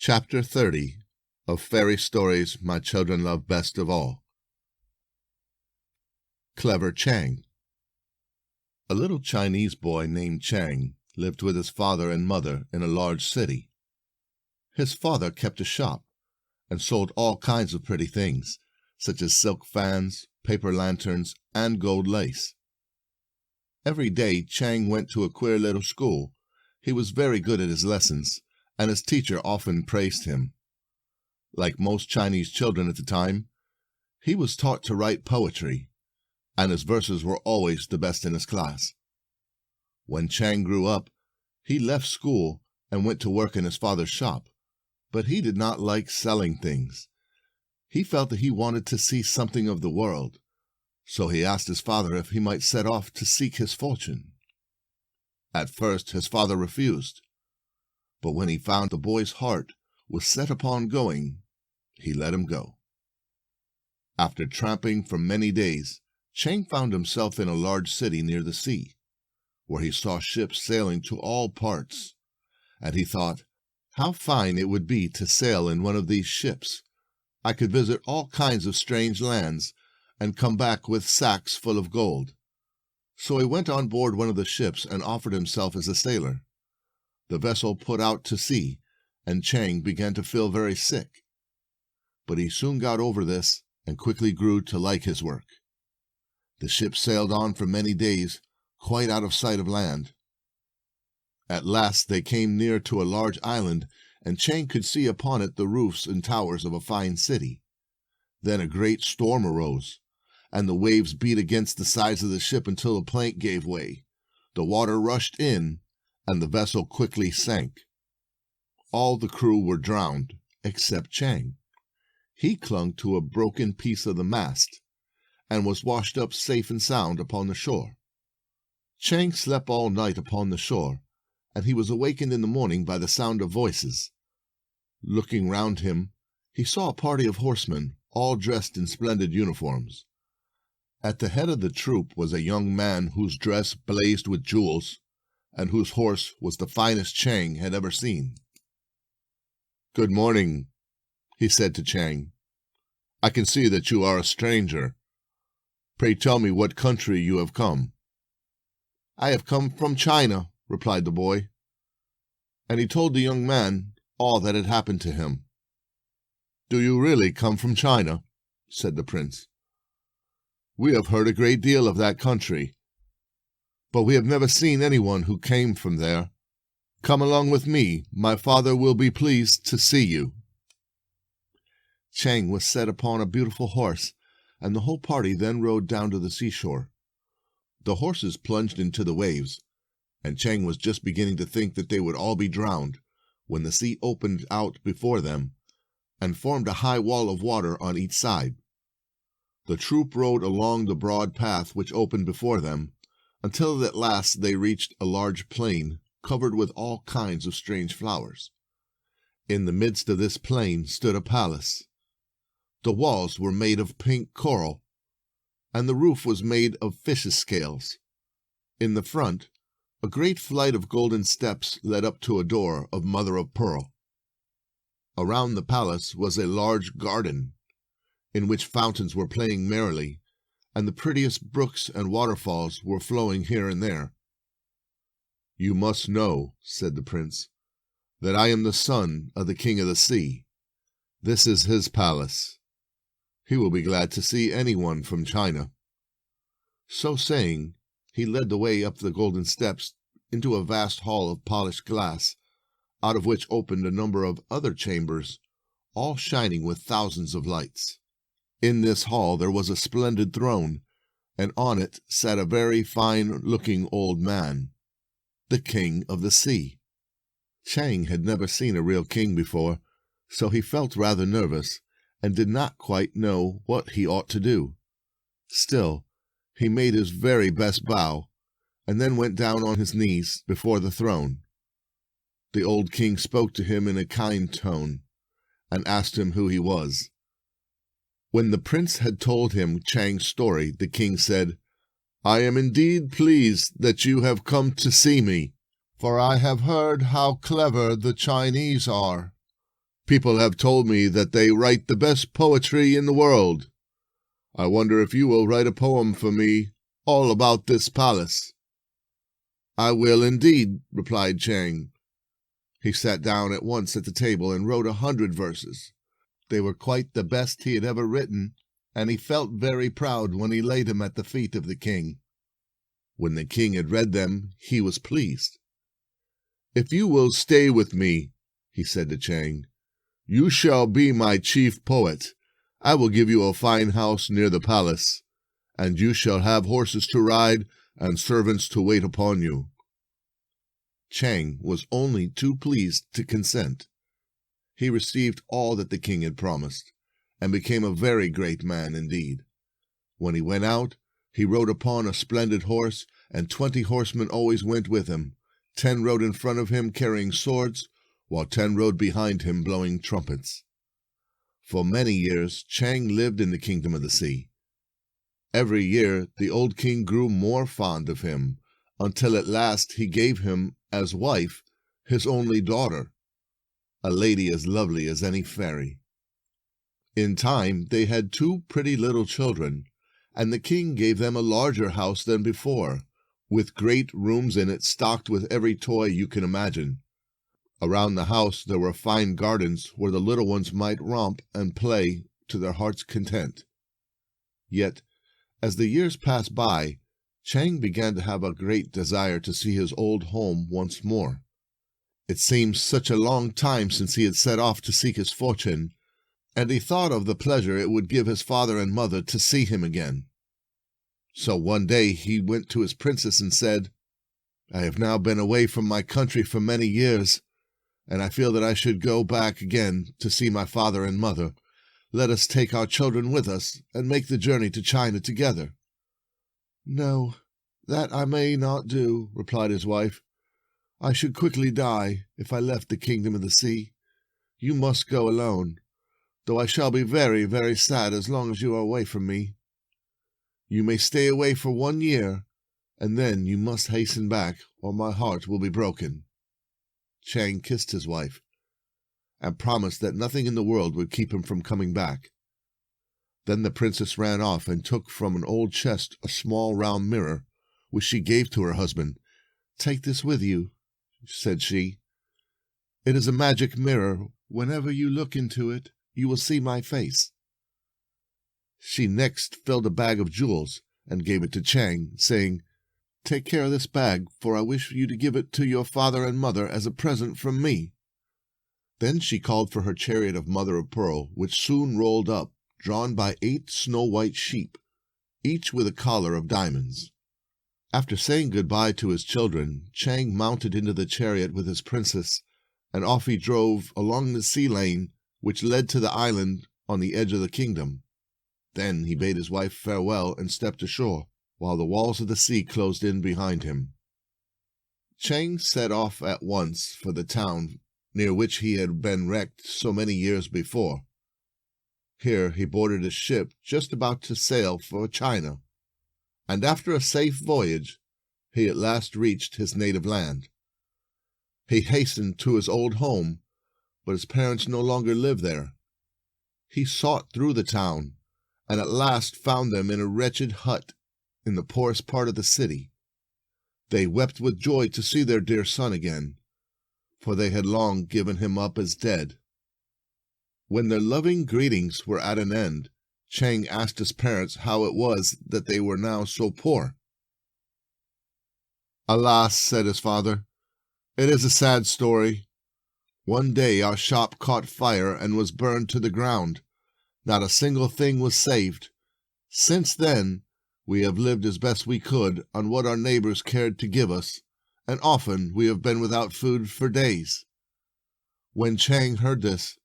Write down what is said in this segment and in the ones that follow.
Chapter 30 of Fairy Stories My Children Love Best of All. Clever Chang. A little Chinese boy named Chang lived with his father and mother in a large city. His father kept a shop and sold all kinds of pretty things, such as silk fans, paper lanterns, and gold lace. Every day Chang went to a queer little school. He was very good at his lessons, and his teacher often praised him. Like most Chinese children at the time, he was taught to write poetry, and his verses were always the best in his class. When Chang grew up, he left school and went to work in his father's shop, but he did not like selling things. He felt that he wanted to see something of the world, so he asked his father if he might set off to seek his fortune. At first his father refused, but when he found the boy's heart was set upon going, he let him go. After tramping for many days, Chang found himself in a large city near the sea, where he saw ships sailing to all parts, and he thought, how fine it would be to sail in one of these ships. I could visit all kinds of strange lands and come back with sacks full of gold. So he went on board one of the ships and offered himself as a sailor. The vessel put out to sea, and Chang began to feel very sick. But he soon got over this and quickly grew to like his work. The ship sailed on for many days, quite out of sight of land. At last they came near to a large island, and Chang could see upon it the roofs and towers of a fine city. Then a great storm arose, and the waves beat against the sides of the ship until the plank gave way. The water rushed in, and the vessel quickly sank. All the crew were drowned, except Chang. He clung to a broken piece of the mast, and was washed up safe and sound upon the shore. Chang slept all night upon the shore, and he was awakened in the morning by the sound of voices. Looking round him, he saw a party of horsemen, all dressed in splendid uniforms. At the head of the troop was a young man whose dress blazed with jewels, and whose horse was the finest Chang had ever seen. "Good morning," he said to Chang. "I can see that you are a stranger. Pray tell me what country you have come." "I have come from China," replied the boy. And he told the young man all that had happened to him. "Do you really come from China?" said the prince. "We have heard a great deal of that country, but we have never seen anyone who came from there. Come along with me. My father will be pleased to see you." Chang was set upon a beautiful horse, and the whole party then rode down to the seashore. The horses plunged into the waves, and Chang was just beginning to think that they would all be drowned, when the sea opened out before them, and formed a high wall of water on each side. The troop rode along the broad path which opened before them, until at last they reached a large plain covered with all kinds of strange flowers. In the midst of this plain stood a palace. The walls were made of pink coral, and the roof was made of fishes' scales. In the front, a great flight of golden steps led up to a door of mother of pearl. Around the palace was a large garden, in which fountains were playing merrily, and the prettiest brooks and waterfalls were flowing here and there. "You must know," said the prince, "that I am the son of the king of the sea. This is his palace. He will be glad to see anyone from China." So saying, he led the way up the golden steps into a vast hall of polished glass, out of which opened a number of other chambers, all shining with thousands of lights. In this hall there was a splendid throne, and on it sat a very fine-looking old man, the king of the sea. Chang had never seen a real king before, so he felt rather nervous, and did not quite know what he ought to do. Still, he made his very best bow, and then went down on his knees before the throne. The old king spoke to him in a kind tone, and asked him who he was. When the prince had told him Chang's story, the king said, "I am indeed pleased that you have come to see me, for I have heard how clever the Chinese are. People have told me that they write the best poetry in the world. I wonder if you will write a poem for me all about this palace." "I will indeed," replied Chang. He sat down at once at the table and wrote 100 verses. They were quite the best he had ever written, and he felt very proud when he laid them at the feet of the king. When the king had read them, he was pleased. "If you will stay with me," he said to Chang, "you shall be my chief poet. I will give you a fine house near the palace, and you shall have horses to ride and servants to wait upon you." Chang was only too pleased to consent. He received all that the king had promised, and became a very great man indeed. When he went out, he rode upon a splendid horse, and 20 horsemen always went with him. 10 rode in front of him carrying swords, while 10 rode behind him blowing trumpets. For many years, Chang lived in the kingdom of the sea. Every year, the old king grew more fond of him, until at last he gave him as wife his only daughter, a lady as lovely as any fairy. In time, they had 2 pretty little children, and the king gave them a larger house than before, with great rooms in it stocked with every toy you can imagine. Around the house there were fine gardens where the little ones might romp and play to their heart's content. Yet, as the years passed by, Chang began to have a great desire to see his old home once more. It seemed such a long time since he had set off to seek his fortune, and he thought of the pleasure it would give his father and mother to see him again. So one day he went to his princess and said, "I have now been away from my country for many years, and I feel that I should go back again to see my father and mother. Let us take our children with us and make the journey to China together." "No, that I may not do," replied his wife. "I should quickly die if I left the kingdom of the sea. You must go alone, though I shall be very, very sad as long as you are away from me. You may stay away for 1 year, and then you must hasten back, or my heart will be broken." Chang kissed his wife, and promised that nothing in the world would keep him from coming back. Then the princess ran off and took from an old chest a small round mirror, which she gave to her husband. "Take this with you," said she. "It is a magic mirror. Whenever you look into it, you will see my face." She next filled a bag of jewels and gave it to Chang, saying, "Take care of this bag, for I wish you to give it to your father and mother as a present from me." Then she called for her chariot of mother of pearl, which soon rolled up, drawn by 8 snow-white sheep, each with a collar of diamonds. After saying goodbye to his children, Chang mounted into the chariot with his princess, and off he drove along the sea lane which led to the island on the edge of the kingdom. Then he bade his wife farewell and stepped ashore, while the walls of the sea closed in behind him. Chang set off at once for the town near which he had been wrecked so many years before. Here he boarded a ship just about to sail for China, and after a safe voyage, he at last reached his native land. He hastened to his old home, but his parents no longer lived there. He sought through the town, and at last found them in a wretched hut in the poorest part of the city. They wept with joy to see their dear son again, for they had long given him up as dead. When their loving greetings were at an end, Chang asked his parents how it was that they were now so poor. "Alas," said his father, "it is a sad story. One day our shop caught fire and was burned to the ground. Not a single thing was saved. Since then, we have lived as best we could on what our neighbors cared to give us, and often we have been without food for days." When Chang heard this,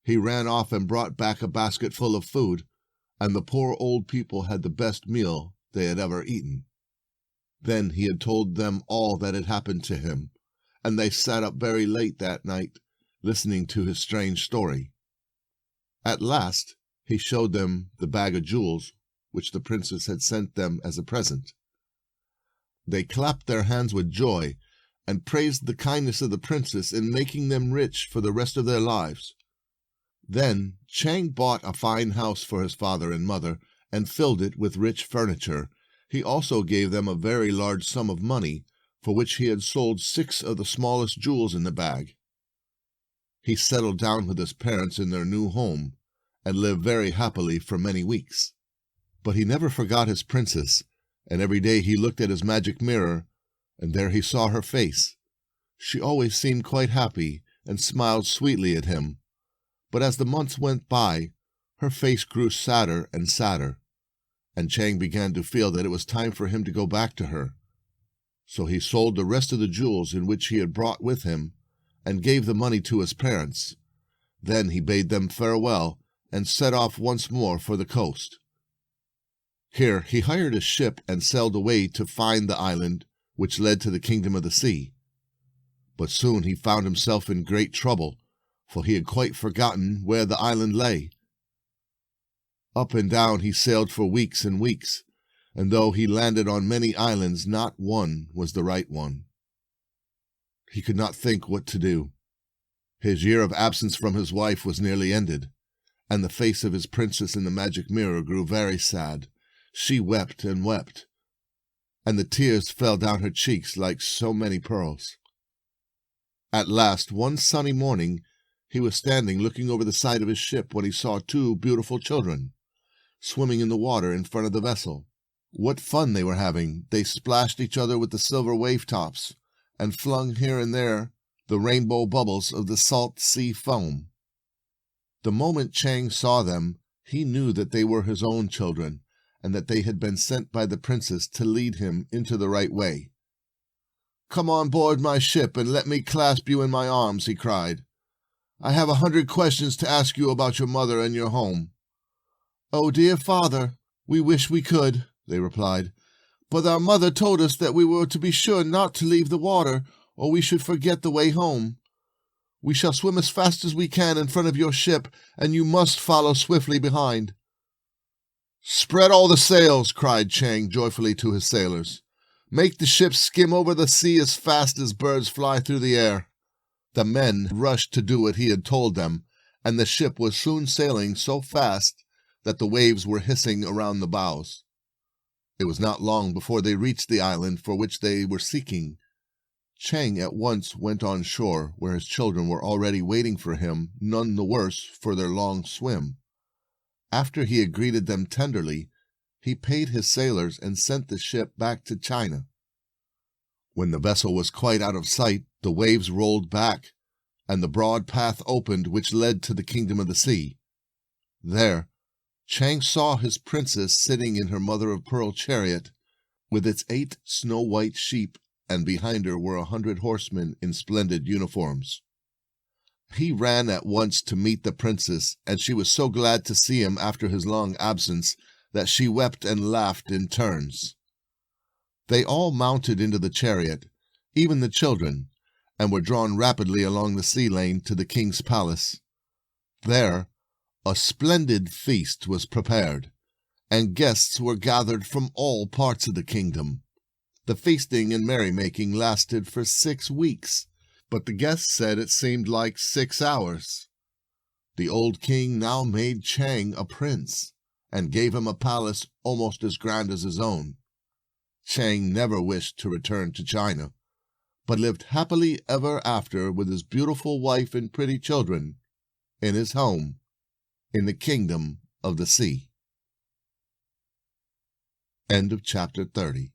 he ran off and brought back a basket full of food, and the poor old people had the best meal they had ever eaten. Then he had told them all that had happened to him, and they sat up very late that night, listening to his strange story. At last, he showed them the bag of jewels which the princess had sent them as a present. They clapped their hands with joy and praised the kindness of the princess in making them rich for the rest of their lives. Then Chang bought a fine house for his father and mother and filled it with rich furniture. He also gave them a very large sum of money, for which he had sold 6 of the smallest jewels in the bag. He settled down with his parents in their new home and lived very happily for many weeks. But he never forgot his princess, and every day he looked at his magic mirror, and there he saw her face. She always seemed quite happy and smiled sweetly at him. But as the months went by, her face grew sadder and sadder, and Chang began to feel that it was time for him to go back to her. So he sold the rest of the jewels in which he had brought with him and gave the money to his parents. Then he bade them farewell and set off once more for the coast. Here he hired a ship and sailed away to find the island which led to the kingdom of the sea. But soon he found himself in great trouble, for he had quite forgotten where the island lay. Up and down he sailed for weeks and weeks, and though he landed on many islands, not one was the right one. He could not think what to do. His year of absence from his wife was nearly ended, and the face of his princess in the magic mirror grew very sad. She wept and wept, and the tears fell down her cheeks like so many pearls. At last, one sunny morning, he was standing looking over the side of his ship when he saw 2 beautiful children swimming in the water in front of the vessel. What fun they were having! They splashed each other with the silver wave tops and flung here and there the rainbow bubbles of the salt sea foam. The moment Chang saw them, he knew that they were his own children, and that they had been sent by the princess to lead him into the right way. "Come on board my ship and let me clasp you in my arms," he cried. "I have 100 questions to ask you about your mother and your home." "Oh, dear father, we wish we could," they replied. "But our mother told us that we were to be sure not to leave the water, or we should forget the way home. We shall swim as fast as we can in front of your ship, and you must follow swiftly behind." "Spread all the sails," cried Chang joyfully to his sailors. "Make the ship skim over the sea as fast as birds fly through the air." The men rushed to do what he had told them, and the ship was soon sailing so fast that the waves were hissing around the bows. It was not long before they reached the island for which they were seeking. Chang at once went on shore, where his children were already waiting for him, none the worse for their long swim. After he had greeted them tenderly, he paid his sailors and sent the ship back to China. When the vessel was quite out of sight, the waves rolled back, and the broad path opened which led to the kingdom of the sea. There, Chang saw his princess sitting in her mother-of-pearl chariot, with its 8 snow-white sheep, and behind her were 100 horsemen in splendid uniforms. He ran at once to meet the princess, and she was so glad to see him after his long absence that she wept and laughed in turns. They all mounted into the chariot, even the children, and were drawn rapidly along the sea lane to the king's palace. There, a splendid feast was prepared, and guests were gathered from all parts of the kingdom. The feasting and merrymaking lasted for 6 weeks, but the guests said it seemed like 6 hours. The old king now made Chang a prince, and gave him a palace almost as grand as his own. Chang never wished to return to China, but lived happily ever after with his beautiful wife and pretty children in his home in the kingdom of the sea. End of chapter 30.